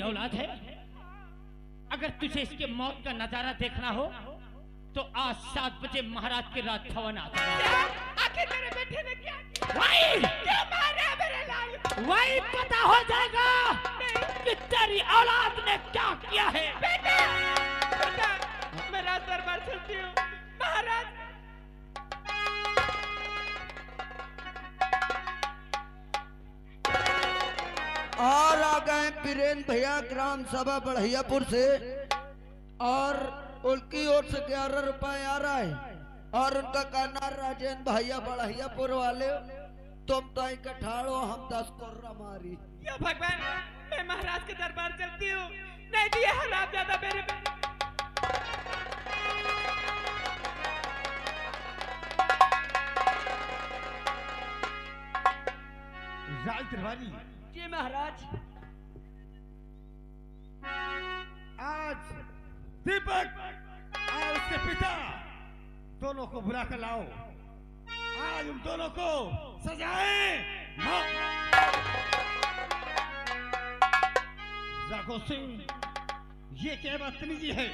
औलाद है। अगर तुझे इसके मौत का नजारा देखना हो तो आज 7 बजे महाराज के राज भवन आ जाना। आखिर मेरे बेटे ने क्या क्या मारा मेरे लाल? वही पता हो जाएगा कि तेरी औलाद ने क्या किया है। बेटा, बेटा, मैं राज दरबार चलती हूँ। महाराज और आ गए बीरेन्द्र भैया ग्राम सभा बढ़ियापुर से, और उनकी ओर से 11 रुपए आ रहा है। और उनका कहना राजेंद्र भैया बढ़ियापुर वाले, तुम तो कठाड़ो हम 10 कोर्रा मारी। या भगवान, मैं महाराज के दरबार चलती हूँ, नहीं दिए हालात ज्यादा मेरे राज दरबारी जी महाराज। आज दीपक और उसके पिता दोनों को बुला कर लाओ। आज उन दोनों को सजाएं। राघव सिंह, ये क्या बदतमीजी है?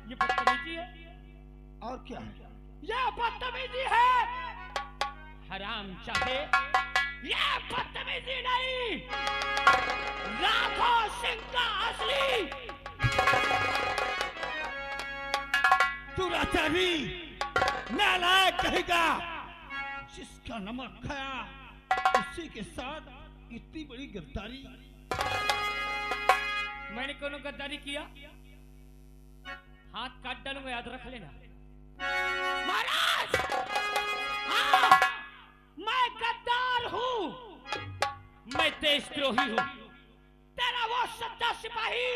ये बदतमीजी है और क्या है? ये बदतमीजी है। हराम चाहे, ये बदतमीजी नहीं, राघव सिंह का असली दुराचारी नालायक कहेगा। जिसका नमक खाया उसी के साथ इतनी बड़ी गद्दारी। मैंने कोनो गद्दारी किया? हाथ काट डालूंगा, याद रख लेना। महाराज, हाँ, मैं गद्दार हूँ, मैं देशद्रोही हूँ। तेरा वो सच्चा सिपाही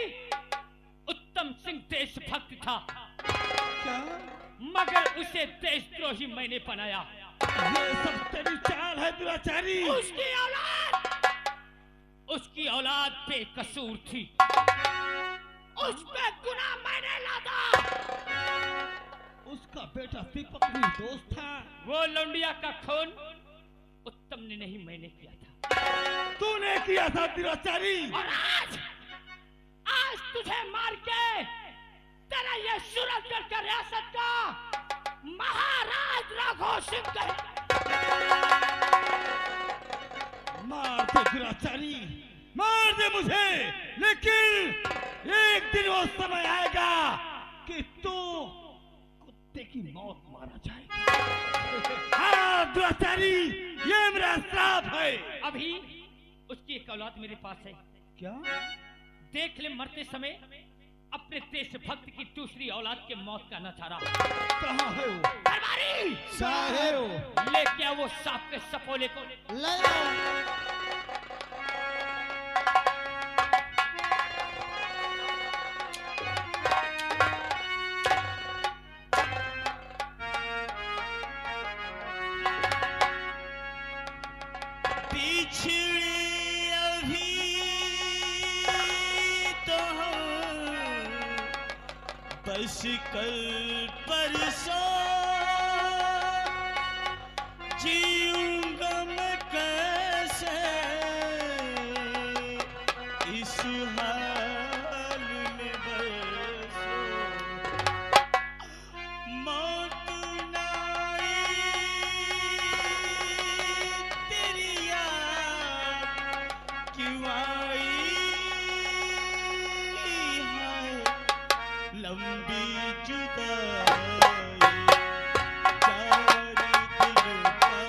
उत्तम सिंह देशभक्त था, क्या? मगर उसे देशद्रोही मैंने बनाया। ये सब तेरी चाल है दुराचारी। उसकी औलाद बेकसूर थी, उस पे गुनाह मैंने लादा। उसका बेटा दीपक भी दोस्त था। वो लौंडिया का खून उत्तम ने नहीं, मैंने किया था। तूने किया था दुराचारी। और आज तुझे मार के तेरा ये सूरजगढ़ का रियासत का महाराज राघव सिंह मार दे दुराचारी, मार दे मुझे, लेकिन एक दिन वो समय आएगा कि तू कुत्ते की मौत मारा जाएगा। हाँ दुराचारी, ये मेरा श्राप है। अभी उसकी एक औलाद मेरे पास है। क्या? देख ले मरते समय अपने देशभक्त की दूसरी औलाद के मौत का नजारा। कहाँ है वो? दरबारी साहेब, ले क्या वो सांप के सपोले को ले आओ। कल परसों जीऊंगा मैं कैसे इस हाल में बरसों। मौत नाई तेरी याद क्यों आई है लंबी जुदाई, चार दिल का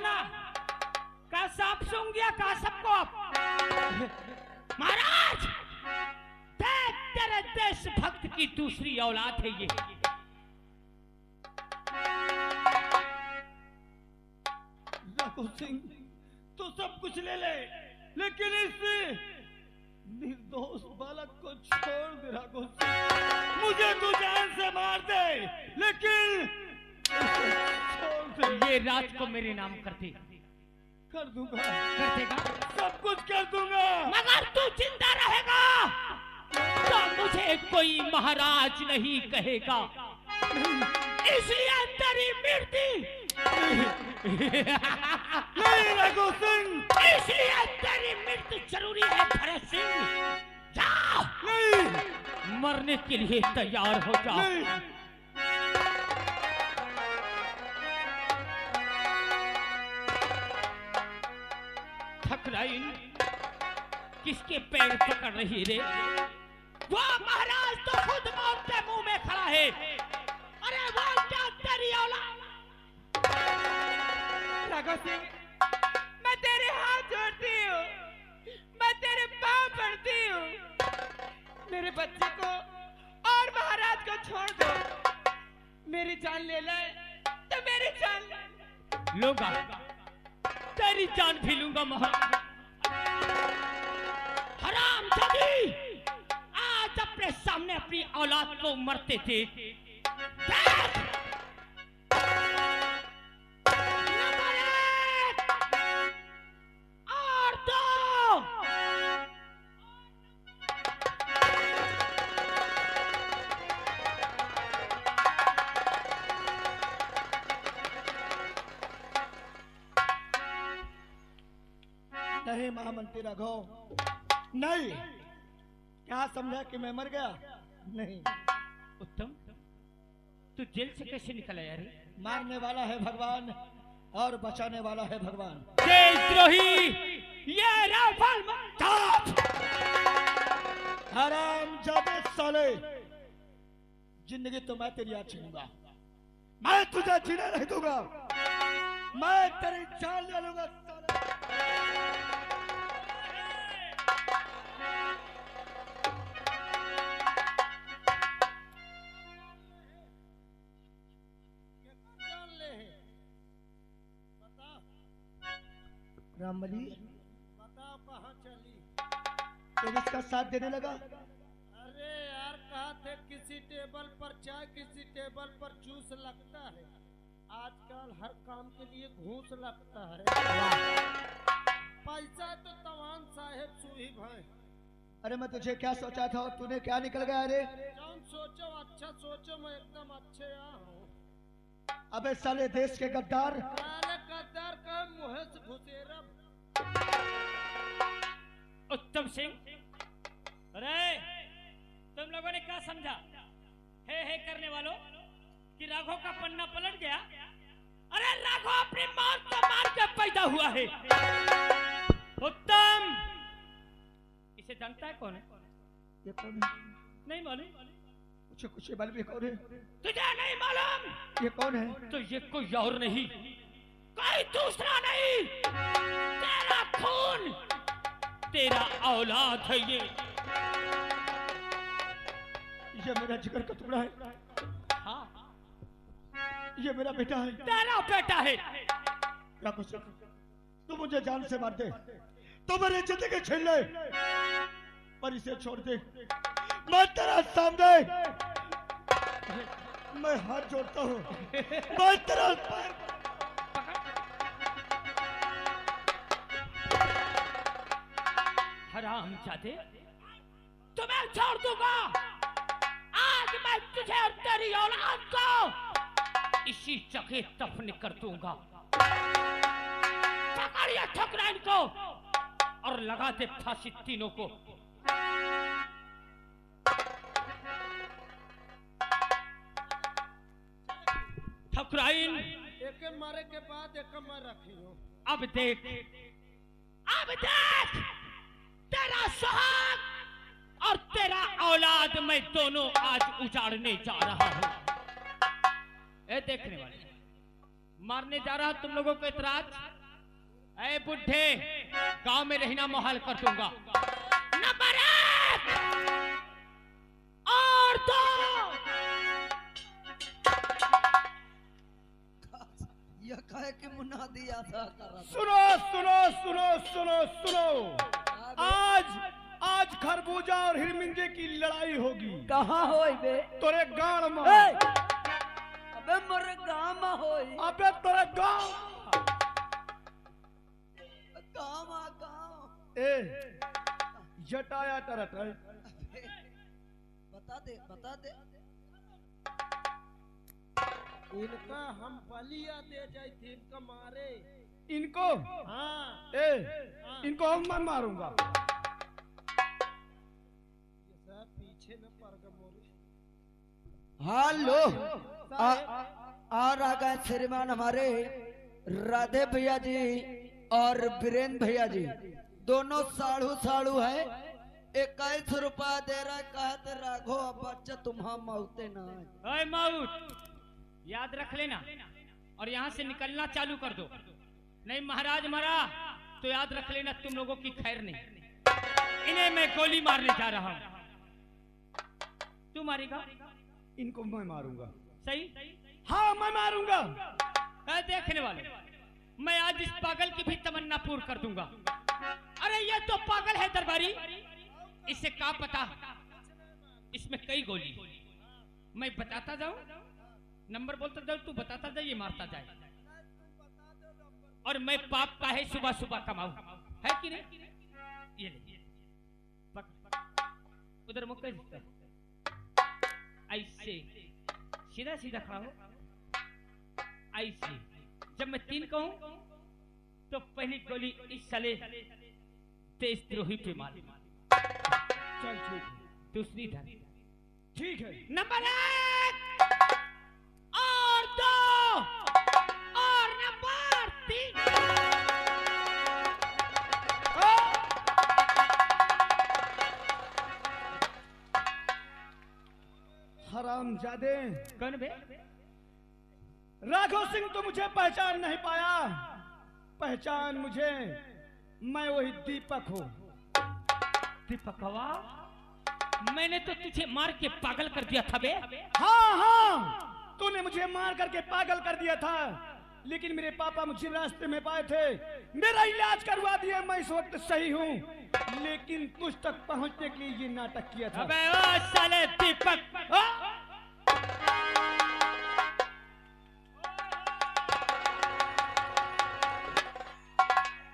ना, का सांप सूंघ गया का सबको? महाराज, तेरे देशभक्त की दूसरी औलाद है ये। रघु सिंह, तू सब कुछ ले ले, लेकिन इस निर्दोष बालक को छोड़ दे। रघु सिंह, मुझे तू जान से मार दे, लेकिन छोड़ दे। ये राज को मेरे नाम करते कर दूंगा, कर देगा, सब कुछ कर दूंगा, मगर तू जिंदा रहेगा तो मुझे कोई महाराज नहीं कहेगा, इसलिए तेरी मृत्यु नहीं रघु सिंह, इसलिए तेरी मृत्यु जरूरी है भरत सिंह। जाओ, नहीं, मरने के लिए तैयार हो जाओ। नहीं। ठकुराइन किसके पैर पकड़ रही रे? वो महाराज तो खुद मौत के मुंह में खड़ा है। अरे वो क्या तेरी औलाद? राघव सिंह, मैं तेरे हाथ जोड़ती हूँ, मैं तेरे पाँव पड़ती हूँ। मेरे बच्चे को और महाराज को छोड़ दो। मेरी जान ले ले तो मेरी जान ले। लूंगा, तेरी जान भी लूंगा महाराज। हरामजादी, आज अपने सामने अपनी औलाद को मरते थे। देख! नंबर एक और दो। नहीं महामंत्री राघव, नहीं। क्या समझा कि मैं मर गया? नहीं, उत्तम, तू जेल से कैसे निकल आया रे? मारने वाला है भगवान और बचाने वाला है भगवान। देशद्रोही, ये रावण हरामजादे साले, जिंदगी तो मैं तेरी आज छीनूंगा, मैं तुझे जीने नहीं दूंगा, मैं तेरी जान ले लूंगा साले। रामबली, बताओ कहाँ चली? तो इसका साथ देने लगा? अरे यार, कहा थे किसी टेबल पर चाय, किसी टेबल पर जूस लगता है। आजकल हर काम के लिए घूस लगता है। पैसा तो तवान साहेब सुही भाई। अरे मैं तुझे क्या सोचा था और तूने क्या निकल गया रे? जौन सोचो अच्छा सोचो, मैं एकदम अच्छे हूँ। अबे साले देश के गद्दार, अरे गद्दार का मुँह से घुसेरा। उत्तम सिंह, अरे तुम लोगों ने क्या समझा? हे करने वालों कि राघव का पन्ना पलट गया? अरे राघव अपनी मौत को मार के पैदा हुआ है। उत्तम, इसे जानता है कौन है? ये कौन है? नहीं मालूम? कुछ बल भी कौन है? तुझे नहीं मालूम? ये कौन है? तो ये कोई और नहीं, कोई दूसरा नहीं, तेरा खून, तेरा औलाद है ये। ये मेरा जिगर का टुकड़ा है। हाँ, ये मेरा बेटा है। तेरा बेटा है। राघव सिंह, तू मुझे जान से मार दे, तो मेरी जिंदगी छीन ले, पर इसे छोड़ दे। मैं तेरा सामने, मैं हाथ जोड़ता हूँ, मैं तेरा हरामजादे, तुम्हें छोड़ दूंगा। आज मैं तुझे और तेरी औलाद को इसी जगह दफन कर दूंगा। पकड़िए ठकुराइन को और लगा दे फांसी तीनों को। ठकुराइन, एक मारे के बाद एक मैं रखी हूँ। अब देख, तेरा सुहाग और तेरा औलाद मैं दोनों आज उजाड़ने जा रहा हूं। ए देखने वाले, मारने जा रहा तुम लोगों को इतराज? अरे बुढ़े, गांव में रहना मोहाल कर दूंगा। नंबर 1 और 2। यह कहे कि मुन्ना दिया था कर रहा था। सुनो सुनो सुनो सुनो सुनो, आज खरबूजा और हिरमिंजे की लड़ाई होगी। कहाँ होई बे? तोरे गांव में। अबे मोरे गांव में होई। अबे तोरे गांव ए जटाया तरत है। बता दे इनका हम बलिया दे जाए थे, इनका मारे इनको। हाँ इनको हम मैं मारूंगा। ये सब पीछे न पड़ गए मोरे। हेलो, और आ गए श्रीमान हमारे राधे भैया जी और वीरेंद्र भैया जी, दोनों साड़ू है। 21 रुपया दे रहा है, कहते राघो अब बच्चा तुम्हारा मौते ना है। ओए माउट, याद रख लेना और यहाँ से निकलना चालू कर दो, नहीं महाराज मरा तो याद रख लेना तुम लोगों की खैर नहीं। इन्हें मैं गोली मारने जा रहा हूँ। तू मारेगा? इनको मैं मारूंगा। सही? हाँ मैं मारूंगा। देखने वाले, मैं आज इस पागल की भी तमन्ना पूर्ण कर दूंगा। अरे ये तो पागल है दरबारी, इसे क्या पता इसमें कई गोली। मैं बताता जाऊं, नंबर बोलता जाऊं, तू बताता जा, ये मारता जाए। और मैं पाप का है सुबह सुबह कमाऊं, है कि नहीं? ये ले उधर मुक्का ऐसे सीधा सीधा खड़ा हो, ऐसे। जब मैं 3 कहूं तो पहली गोली इस साले देशद्रोही पे मार। चल ठीक है। दूसरी धर। ठीक है। नंबर 1 और 2 और नंबर 3। हरामजादे। कौन बे? राघव सिंह तो मुझे पहचान नहीं पाया। पहचान मुझे, मैं वही दीपक हूँ। दीपकवा, मैंने तो तुझे मार के पागल कर दिया था बे। हाँ तूने मुझे मार करके पागल कर दिया था, लेकिन मेरे पापा मुझे रास्ते में पाए थे, मेरा इलाज करवा दिया। मैं इस वक्त सही हूँ, लेकिन तुझ तक पहुँचने के लिए ये नाटक किया था। अबे ओ साले दीपक,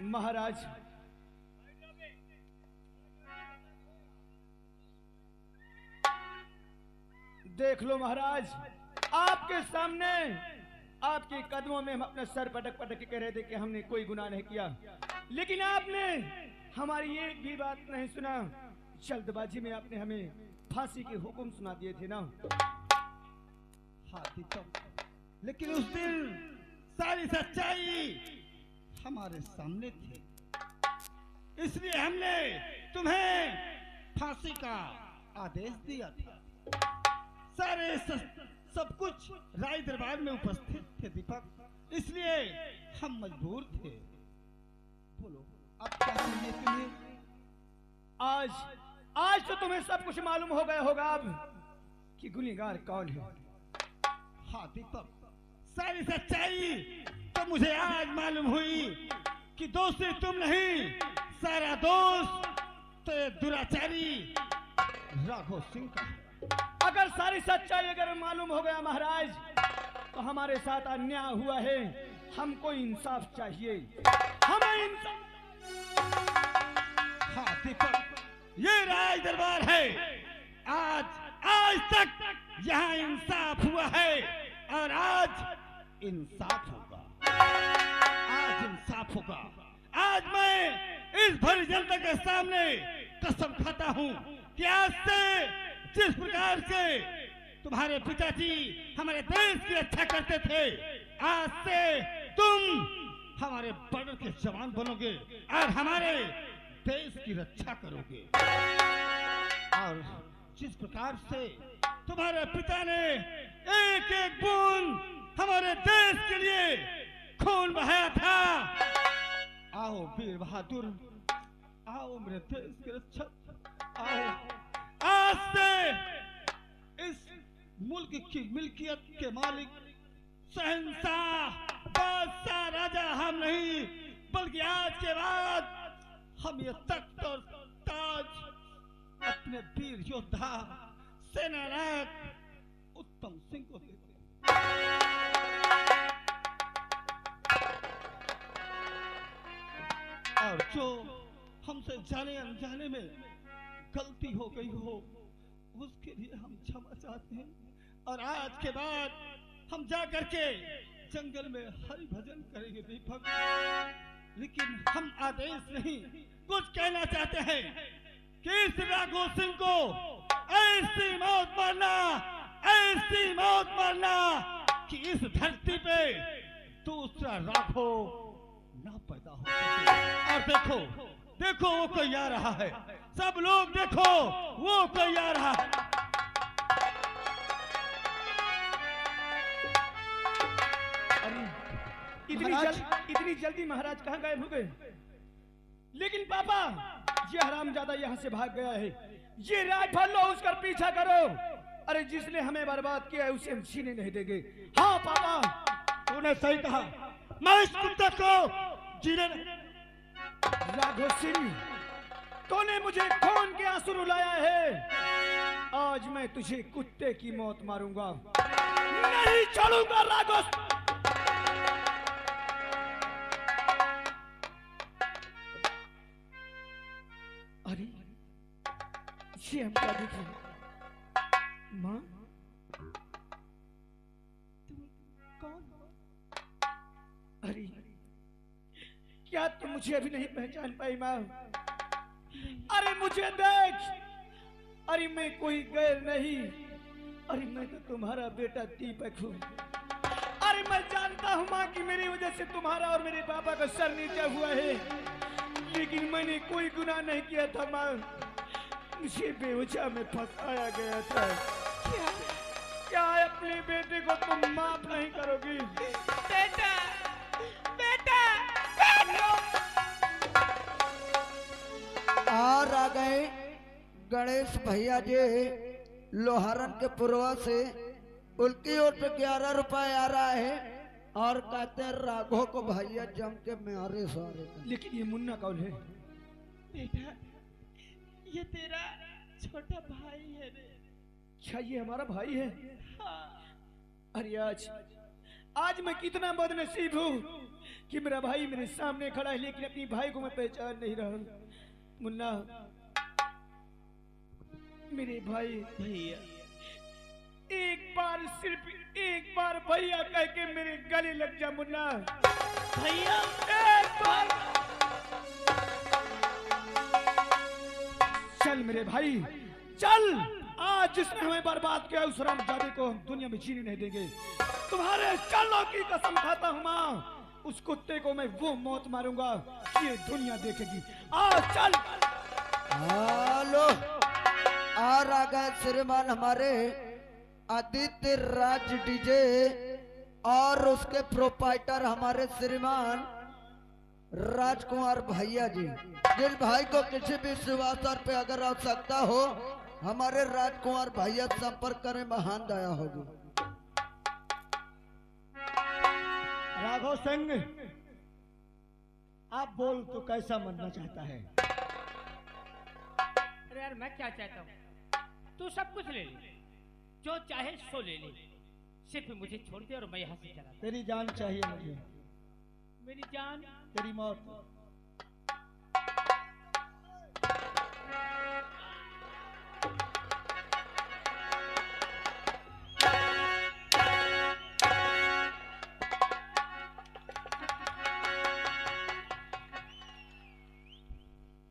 महाराज देख लो महाराज, आपके सामने आपके कदमों में हम अपना सर पटक पटक के कह रहे थे कि हमने कोई गुनाह नहीं किया, लेकिन आपने हमारी एक भी बात नहीं सुना। जल्दबाजी में आपने हमें फांसी के हुक्म सुना दिए थे ना। हाथी तो, लेकिन उस दिन सारी सच्चाई हमारे सामने थी, इसलिए हमने तुम्हें फांसी का आदेश दिया था। सारे सब कुछ राय दरबार में उपस्थित थे दीपक, इसलिए हम मजबूर थे। बोलो अब क्या चाहिए तुम्हें? आज तो तुम्हें सब कुछ मालूम हो गया होगा अब कि गुनहगार कौन है। हाँ दीपक, सारी सच्चाई तो मुझे आज मालूम हुई कि दोषी तुम नहीं, सारा दोष तो दुराचारी राघव सिंह का है। अगर सारी सच्चाई अगर मालूम हो गया महाराज, तो हमारे साथ अन्याय हुआ है, हमको इंसाफ चाहिए, हमें इंसाफ। हाँ दीपक, ये राज दरबार है, आज तक यहाँ इंसाफ हुआ है और आज इंसाफ होगा। आज इंसाफ होगा। आज मैं इस भरी जनता के सामने कसम खाता हूँ कि आज से जिस प्रकार से तुम्हारे पिताजी हमारे देश की रक्षा करते थे, आज से तुम हमारे बॉर्डर के जवान बनोगे और हमारे देश की रक्षा करोगे। और जिस प्रकार से तुम्हारे पिता ने एक एक बूंद हमारे देश के लिए खून बहाया था, बहादुर, आओ मेरे देश के रक्षक, आओ। आज से इस मुल्क की मिल्कियत के मालिक, शहंशाह, बादशाह, राजा हम नहीं, बल्कि आज के बाद हम ये तख्त और ताज अपने वीर योद्धा सेनानायक उत्तम सिंह को देते हैं। और जो हमसे जाने अनजाने में गलती हो गई हो, उसके लिए हम क्षमा चाहते हैं। और आज के बाद हम जा करके जंगल में हरि भजन करेंगे दीपक, लेकिन हम आदेश नहीं, कुछ कहना चाहते हैं कि इस राघो सिंह को ऐसी मौत मरना कि इस धरती पे दूसरा राघो ना पैदा हो सके। और देखो वो कोई आ रहा है, सब लोग देखो वो कोई आ रहा है। इतनी जल्दी महाराज कहाँ गायब हो गए? लेकिन पापा, ये हरामजादा यहाँ से भाग गया है। ये राज लो, उसका पीछा करो। अरे जिसने हमें बर्बाद किया है उसे हम जीने नहीं देंगे। हाँ पापा, तूने सही कहा, मैं इस कुत्ते को जीने राघो सिंह, तूने मुझे खून के आंसू रुलाया है। आज मैं तुझे कुत्ते की मौत मारूंगा, नहीं छोड़ूंगा राघो। अरे ये हम क्या देख रहे हैं? माँ, तुम कौन हो? अरे क्या तुम मुझे अभी नहीं पहचान पाई माँ? अरे मुझे देख, अरे मैं कोई गैर नहीं, अरे मैं तो तुम्हारा बेटा दीपक हूँ। अरे मैं जानता हूँ माँ कि मेरी वजह से तुम्हारा और मेरे पापा का सर नीचा हुआ है, लेकिन मैंने कोई गुनाह नहीं किया था माँ। मुझे बेवजह में फंसाया गया था। क्या अपने बेटे को तुम माफ नहीं करोगी? बेटा, बेटा, और आ गए गणेश भैया जी लोहारन के पुरवा से। उनकी ओर से 11 रुपए आ रहा है और कहते हैं राघो को भैया जम के मारे सारे। लेकिन ये मुन्ना कौन है? बेटा, ये तेरा छोटा भाई है रे। क्या ये हमारा भाई है? हाँ। अरे आज मैं कितना बदनसीब हूँ कि मेरा भाई मेरे सामने खड़ा है, लेकिन अपनी भाई को मैं पहचान नहीं रहा। मुन्ना, मेरे भाई, भैया, एक बार, सिर्फ एक बार भैया कह के मेरे गले लग जा मुन्ना। भैया, एक बार चल मेरे भाई, चल। आज जिसने हमें बर्बाद किया उस हरामजादे को हम दुनिया में जीने नहीं देंगे। तुम्हारे चलो की कसम खाता हूँ माँ, उस कुत्ते को मैं वो मौत मारूंगा ये दुनिया देखेगी। आज चल। हेलो, और आ गए श्रीमान हमारे आदित्य राज डीजे और उसके प्रोपाइटर हमारे श्रीमान राजकुमार भैया जी। जिस भाई को किसी भी शुभ अवसर पे अगर आवश्यकता हो, हमारे राजकुमार भैया संपर्क करें, महान दया होगी। राघव सिंह, आप बोल तो कैसा मरना चाहता है? अरे यार मैं क्या चाहता हूँ, तू सब कुछ ले ले, जो चाहे सो ले ले, सिर्फ मुझे छोड़ दे और मैं यहाँ से चला। तेरी जान चाहिए मुझे, मेरी जान, तेरी मौत।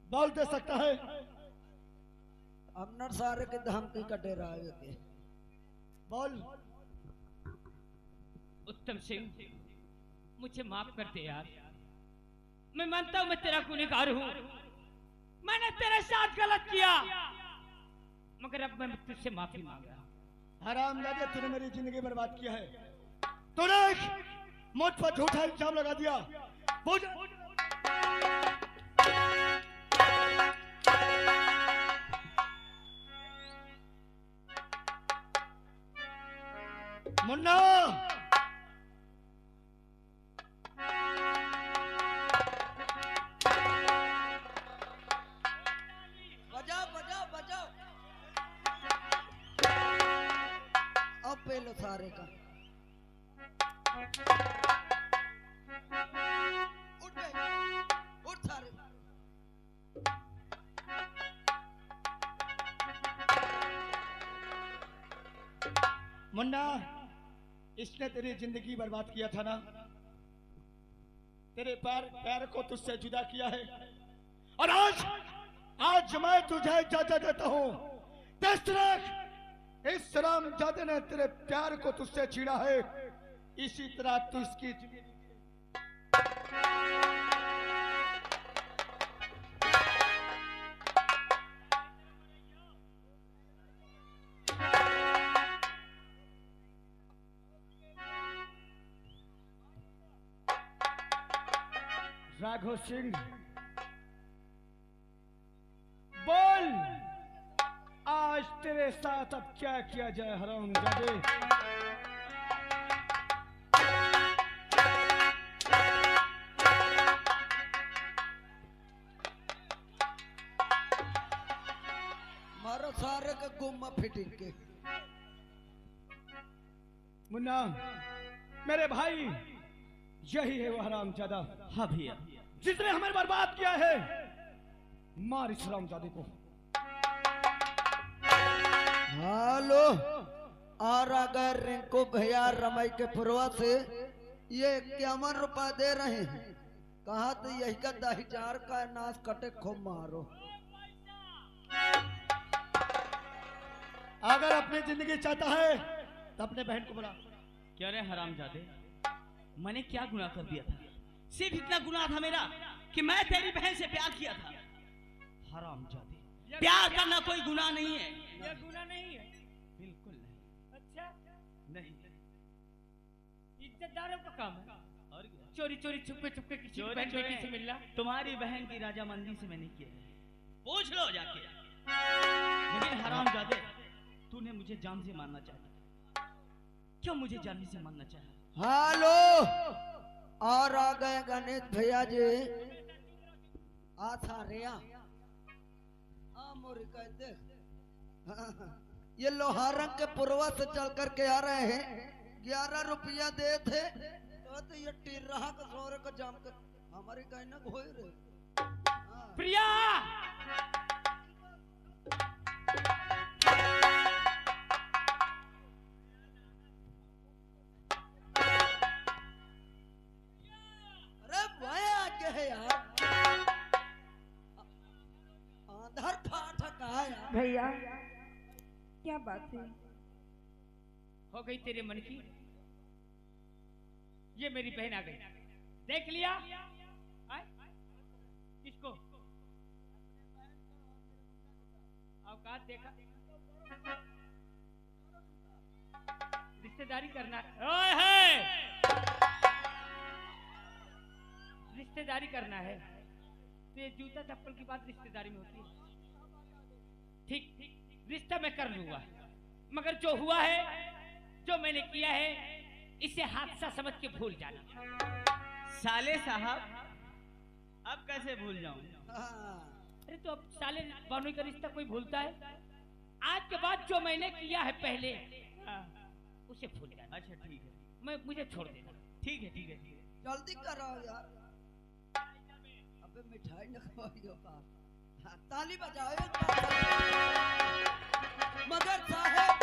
बोल दे सकता है? अमनर सारे के धमकी का डेरा है। बोल। उत्तम सिंह, मुझे माफ कर दे यार। मैं मानता हूं मैं तेरा गुनहगार हूं, मैंने तेरे साथ गलत किया, मगर अब मैं तुझसे माफी मांग रहा हूं। हरामजादे, तूने मेरी जिंदगी बर्बाद किया है। तूने मुझ पर झूठा इल्जाम लगा दिया। सारे का। उठ बे, उठ सारे। मुन्ना, इसने तेरी जिंदगी बर्बाद किया था ना, तेरे पैर को तुझसे जुदा किया है, और आज मैं तुझे इजाजत देता हूं। दस्त रख, इस हरामजादे ने तेरे प्यार को तुझसे छीना है, इसी तरह तू इसकी राघव सिंह, बोल आज तेरे साथ अब क्या किया जाए हरामजादे। मारो सारे का गुम्मा फिटिंग के। मुन्ना मेरे भाई, यही है वो हरामजादा। हाँ भैया, जिसने हमें बर्बाद किया है, मार इस हरामजादे को। हेलो, और अगर रिंकू भैया रमई के पुरवा से ये 51 रुपया दे रहे हैं, कहा तो यही का 10,000 का नाश कटे खूब मारो। अगर अपनी जिंदगी चाहता है तो अपने बहन को बुला। क्या रे हरामजादे, मैंने क्या गुनाह कर दिया था? सिर्फ इतना गुनाह था मेरा कि मैं तेरी बहन से प्यार किया था। हरामजादे, प्यार करना कोई गुनाह नहीं है। यह गुनाह नहीं है। बिल्कुल नहीं। अच्छा, नहीं। इज्जतदारों का काम है और क्या? चोरी चोरी छुपके छुपके किसी चोरी बहन बेटी से चोरी मिलना। तुम्हारी बहन की राजामंदी से मैंने किया है, पूछ लो जाके। लेकिन हरामजादे, तूने मुझे जान से मारना चाहा। क्यों मुझे जान से मारना चाहा? हेलो, और आ गए गणेश भैया जी। आ सारे आ मोरी कहते, ये लोहारंग के पुरवा से चल करके आ रहे हैं। 11 रुपया दे थे तो ये टीर रहा का सोरे को जाम कर हमारी कहना हो रहे। हाँ। प्रिया, अरे वह आगे है यार, आधार फाटा कहा यार। भैया क्या बात है? हो गई तेरे मन की? ये मेरी बहन आ गई, देख लिया? आए? किसको? औकात देखा? रिश्तेदारी करना ओए है, रिश्तेदारी करना है तो ये जूता चप्पल की बात रिश्तेदारी में होती है। ठीक, रिश्ता मैं कर लूंगा, मगर जो हुआ है, जो मैंने किया है, इसे हादसा समझ के भूल जाना। साले साहब, अब कैसे भूल जाऊं? हाँ। अरे तो अब साले बानोई का रिश्ता कोई भूलता है? आज के बाद जो मैंने किया है पहले, उसे भूल जाना। अच्छा ठीक है, मुझे छोड़ देना। ठीक है, ठीक है, ठीक है। जल्दी करो यार, अबे मिठाई न खवाइयो का। हाँ, ताली बजाओ एक बार। मगर साहब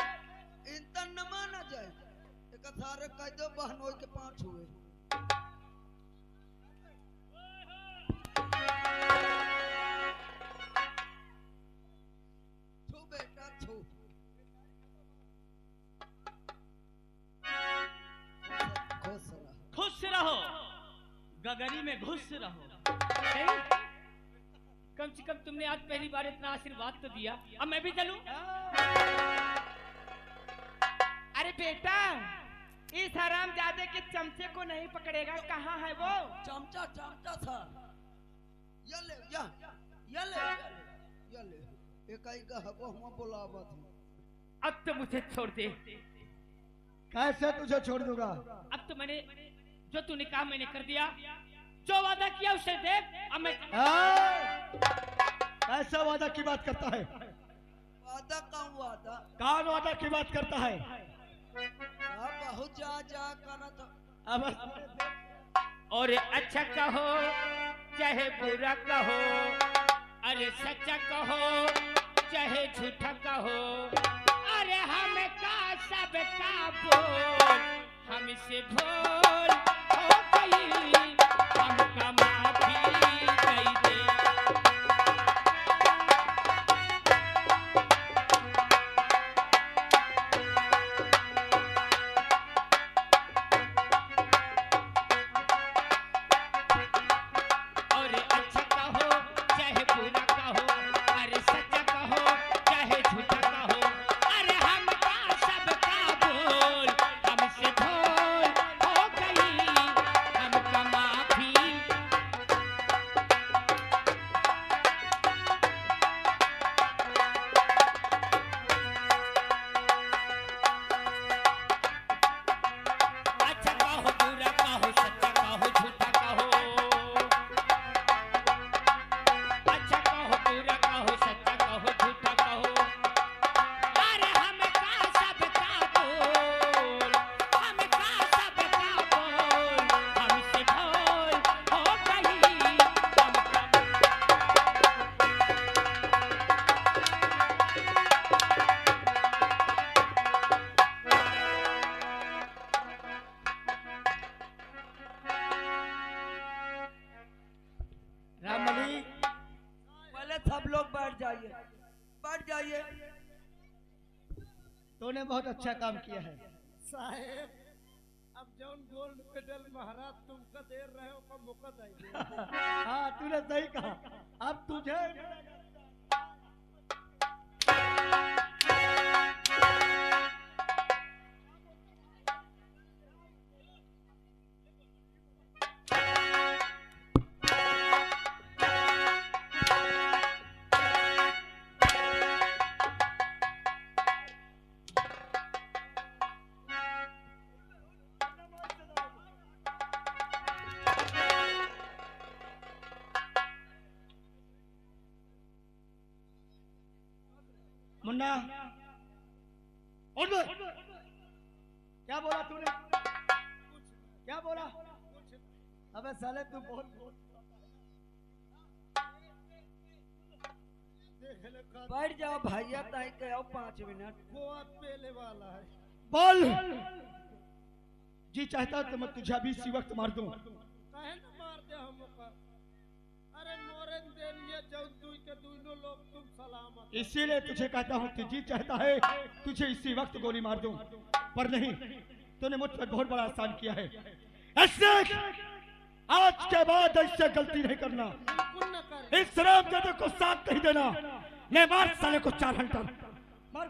इंतन न माना जाए, एक सारे कह दो बहनों के 5 हुए। छू बेटा छू। खुश रहो। खुश रहो, गगरी में घुस रहो। नहीं? कम से कम तुमने आज पहली बार इतना आशीर्वाद तो दिया, अब मैं भी चलूं? अरे बेटा, इस हरामजादे के चमचे को नहीं पकड़ेगा, कहाँ है वो? चमचा था। ये ले, ये ले। एक आई का हको हम बुलावा थी। अब तो मुझे छोड़ दे। कैसे तुझे छोड़ दूंगा? अब तो मैंने जो तूने कहा मैंने कर दिया, जो वादा किया उसे देख। अब मैं ऐसा वादा की बात करता है? वादा का वादा कौन वादा की बात करता है? आप बहुत जा जा करा था। अब और अच्छा कहो चाहे बुरा कहो, अरे सच्चा कहो चाहे झूठा कहो, अरे हम का सब का बोल हमसे भूल हो गई, हमका माफी दे दे। और अच्छा कहो चाहे बुरा कहो, अरे सच्चा कहो चाहे झूठा कहो, अरे हम का सब का बोल हमसे भूल हो गई, हमका माफी। अच्छा कहो बुरा कहो सच्चा कहो झूठा कहो, अच्छा कहो बुरा कहो सच्चा कहो झूठा कहो, अरे हम का सब का बोल, हम का सब का बोल हमसे भूल हो गई, हमका रामली पहले सब लोग बैठ जाइए, बैठ जाइए। तूने बहुत अच्छा काम किया है। साहेब अब जौन गोल्ड मेडल महाराज तुमको दे रहे हो का मौका दे। हाँ तूने सही कहा। अब तुझे मुन्ना उठ बे। क्या बोला तूने? क्या बोला? अबे साले तू बोल। बैठ जाओ भैया, ताई के आओ 5 मिनट। गोवा पेले वाला है। बोल। जी चाहता तो मैं तुझे अभी इसी वक्त मार दूं। कहे न मार दे हमको। अरे मोरन देन ये जौन दुई के दोनों लोग तुम सलामत। इसीलिए तुझे कहता हूँ कि जी चाहता है तुझे इसी वक्त गोली मार दूं, पर नहीं, तूने मुझ पर बहुत बड़ा आसान किया है। ऐसे आज के बाद ऐसे गलती नहीं करना। बिल्कुल न कर। इस शराब जादे को साथ नहीं देना। ले मार साले को 4 घंटा मार।